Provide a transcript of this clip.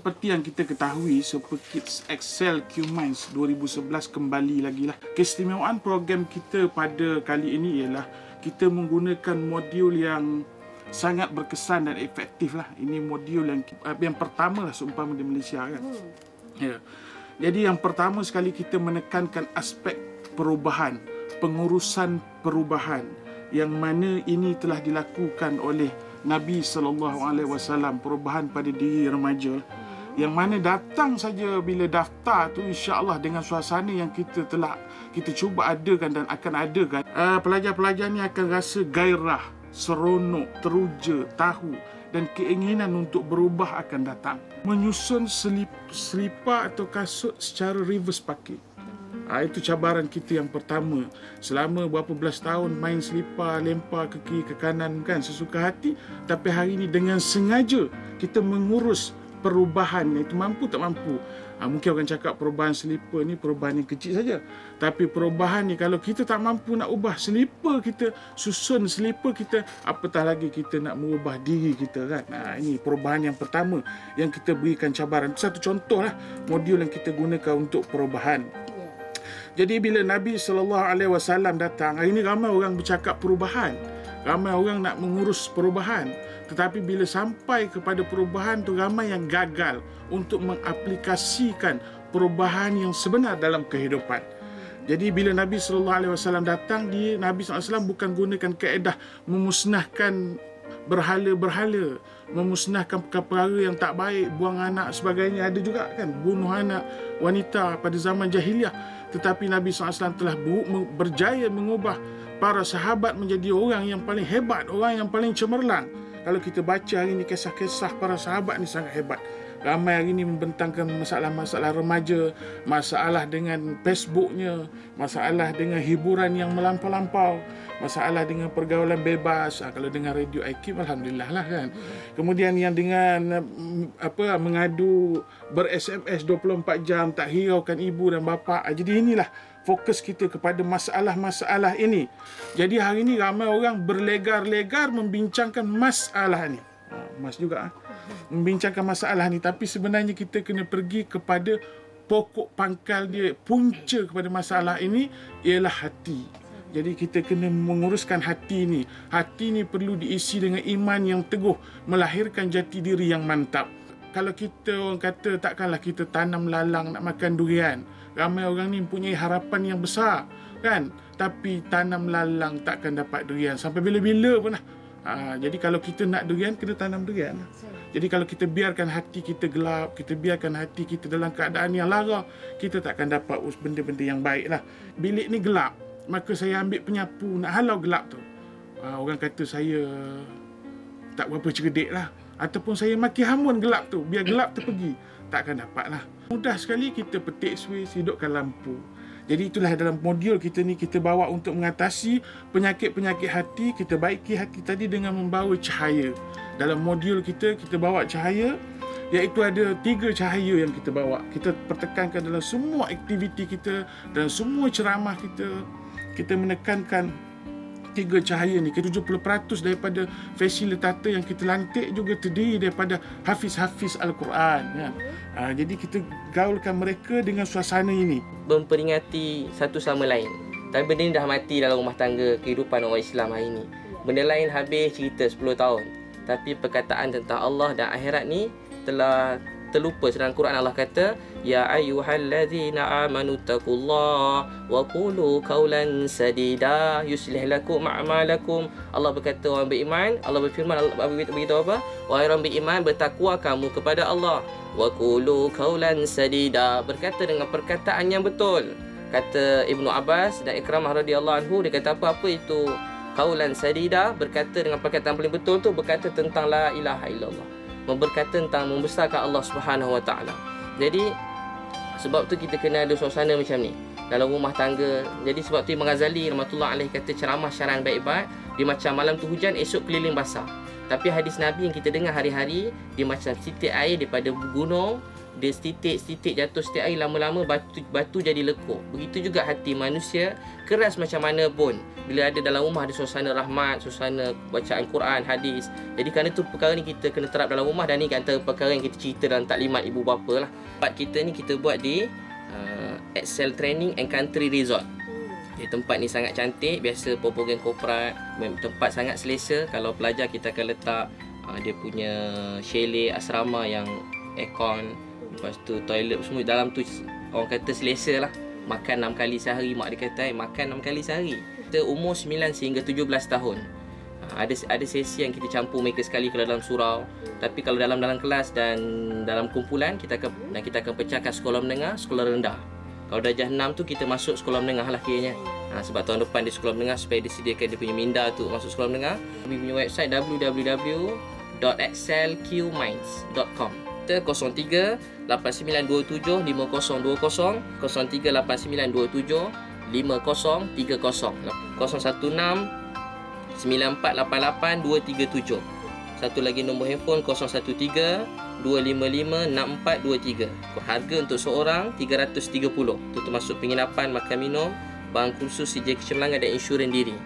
seperti yang kita ketahui, Superkids Excel Q-Minds 2011 kembali lagi lah. Keistimewaan program kita pada kali ini ialah kita menggunakan modul yang sangat berkesan dan efektif lah. Ini modul yang pertama lah seumpama di Malaysia kan. Ya. Jadi yang pertama sekali kita menekankan aspek perubahan, pengurusan perubahan, yang mana ini telah dilakukan oleh Nabi SAW, perubahan pada diri remaja, yang mana datang saja bila daftar tu insya-Allah dengan suasana yang kita cuba adakan dan akan adakan, pelajar-pelajar ni akan rasa gairah, seronok, teruja, tahu dan keinginan untuk berubah akan datang. Menyusun selipar atau kasut secara reverse pakai. Itu cabaran kita yang pertama. Selama berapa belas tahun main selipar, lempar ke kiri ke kanan kan sesuka hati, tapi hari ini dengan sengaja kita mengurus perubahan. Itu mampu tak mampu. Mungkin orang cakap perubahan selipar ni perubahan yang kecil saja, tapi perubahan ni kalau kita tak mampu nak ubah selipar kita, susun selipar kita, apatah lagi kita nak mengubah diri kita kan. Ini perubahan yang pertama yang kita berikan cabaran. Satu contoh lah modul yang kita gunakan untuk perubahan. Jadi bila Nabi SAW datang, hari ini ramai orang bercakap perubahan. Ramai orang nak mengurus perubahan. Tetapi bila sampai kepada perubahan tu, ramai yang gagal untuk mengaplikasikan perubahan yang sebenar dalam kehidupan. Jadi bila Nabi SAW datang, Nabi SAW bukan gunakan kaedah memusnahkan berhala-berhala, memusnahkan perkara yang tak baik, buang anak sebagainya. Ada juga kan, bunuh anak wanita pada zaman jahiliah. Tetapi Nabi SAW telah berjaya mengubah para sahabat menjadi orang yang paling hebat, orang yang paling cemerlang. Kalau kita baca hari ini kisah-kisah para sahabat ni sangat hebat. Ramai hari ini membentangkan masalah-masalah remaja, masalah dengan Facebooknya, masalah dengan hiburan yang melampau-lampau, masalah dengan pergaulan bebas. Kalau dengan radio IQ, alhamdulillah lah kan. Kemudian yang dengan mengadu ber-SMS 24 jam, tak hiraukan ibu dan bapa. Jadi inilah fokus kita kepada masalah-masalah ini. Jadi hari ini ramai orang berlegar-legar membincangkan masalah ni. Mas juga membincangkan masalah ni, tapi sebenarnya kita kena pergi kepada pokok pangkal dia. Punca kepada masalah ini ialah hati. Jadi kita kena menguruskan hati ni. Hati ni perlu diisi dengan iman yang teguh, melahirkan jati diri yang mantap. Kalau kita orang kata takkanlah kita tanam lalang nak makan durian. Ramai orang ni mempunyai harapan yang besar kan, tapi tanam lalang takkan dapat durian sampai bila-bila pun lah. Jadi kalau kita nak durian, kena tanam durian. Jadi kalau kita biarkan hati kita gelap, kita biarkan hati kita dalam keadaan yang lara, kita takkan dapat benda-benda yang baik lah. Bilik ni gelap, maka saya ambil penyapu nak halau gelap tu. Orang kata saya tak berapa cerdik lah, ataupun saya maki hamun gelap tu, biar gelap tu pergi. Takkan dapat lah. Mudah sekali kita petik switch, hidupkan lampu. Jadi itulah dalam modul kita ni, kita bawa untuk mengatasi penyakit-penyakit hati. Kita baiki hati tadi dengan membawa cahaya. Dalam modul kita bawa cahaya, iaitu ada 3 cahaya yang kita bawa. Kita pertekankan dalam semua aktiviti kita, dalam semua ceramah kita. Kita menekankan 3 cahaya ni. 70% daripada fasilitator yang kita lantik juga terdiri daripada hafiz-hafiz Al-Quran kan? Jadi kita gaulkan mereka dengan suasana ini, memperingati satu sama lain. Tapi benda ni dah mati dalam rumah tangga kehidupan orang Islam hari ini. Benda lain habis cerita 10 tahun, tapi perkataan tentang Allah dan akhirat ni telah terlupa. Sedang Quran Allah kata, ya ayyuhallazina amanu taqullaha wa qulu qawlan sadida yuslih lakum a'malakum. Allah berkata orang beriman, Allah berfirman, Allah beritahu apa? Wahai orang beriman, bertakwa kamu kepada Allah. Wa qulu qawlan sadida, berkata dengan perkataan yang betul. Kata Ibnu Abbas dan Ikramah radhiyallahu anhu, dia kata apa itu qawlan sadida, berkata dengan perkataan paling betul tu, berkata tentang la ilaha illallah, berkata tentang membesarkan Allah Subhanahu Wa Taala. Jadi sebab tu kita kena ada suasana macam ni dalam rumah tangga. Jadi sebab tu Imam Ghazali rahmatullah alaih kata ceramah syaran baik-baik dia macam malam tu hujan, esok keliling basah. Tapi hadis Nabi yang kita dengar hari-hari dia macam titik air daripada gunung dia setitik jatuh setiap hari, lama-lama batu jadi lekuk. Begitu juga hati manusia, keras macam mana pun, bila ada dalam rumah ada suasana rahmat, suasana bacaan Quran, hadis. Jadi kerana tu perkara ni kita kena terap dalam rumah, dan ni antara perkara yang kita cerita dalam taklimat ibu bapa lah. Tempat kita ni kita buat di Excel Training and Country Resort. Jadi tempat ni sangat cantik, biasa program korporat, tempat sangat selesa. Kalau pelajar kita akan letak dia punya chalet asrama yang aircon, lepas tu toilet semua dalam tu, orang kata selesa lah. Makan 6 kali sehari, mak dia kata makan 6 kali sehari. Kita umur 9 sehingga 17 tahun. Ada sesi yang kita campur mereka sekali kalau dalam surau. Tapi kalau dalam kelas dan dalam kumpulan, kita akan pecahkan sekolah menengah, sekolah rendah. Kalau darjah 6 tu kita masuk sekolah menengah lah kiranya. Sebab tahun depan dia sekolah menengah, supaya disediakan dia punya minda tu masuk sekolah menengah. Kami punya website www.excelqminds.com. Kita 03 8927 5020, 03 8927 5030, 016 9488 237. Satu lagi nombor handphone 013 255 6423. Harga untuk seorang 330. Itu termasuk penginapan, makan minum, barang kursus, CJ Kecil Melanggar dan insurans diri.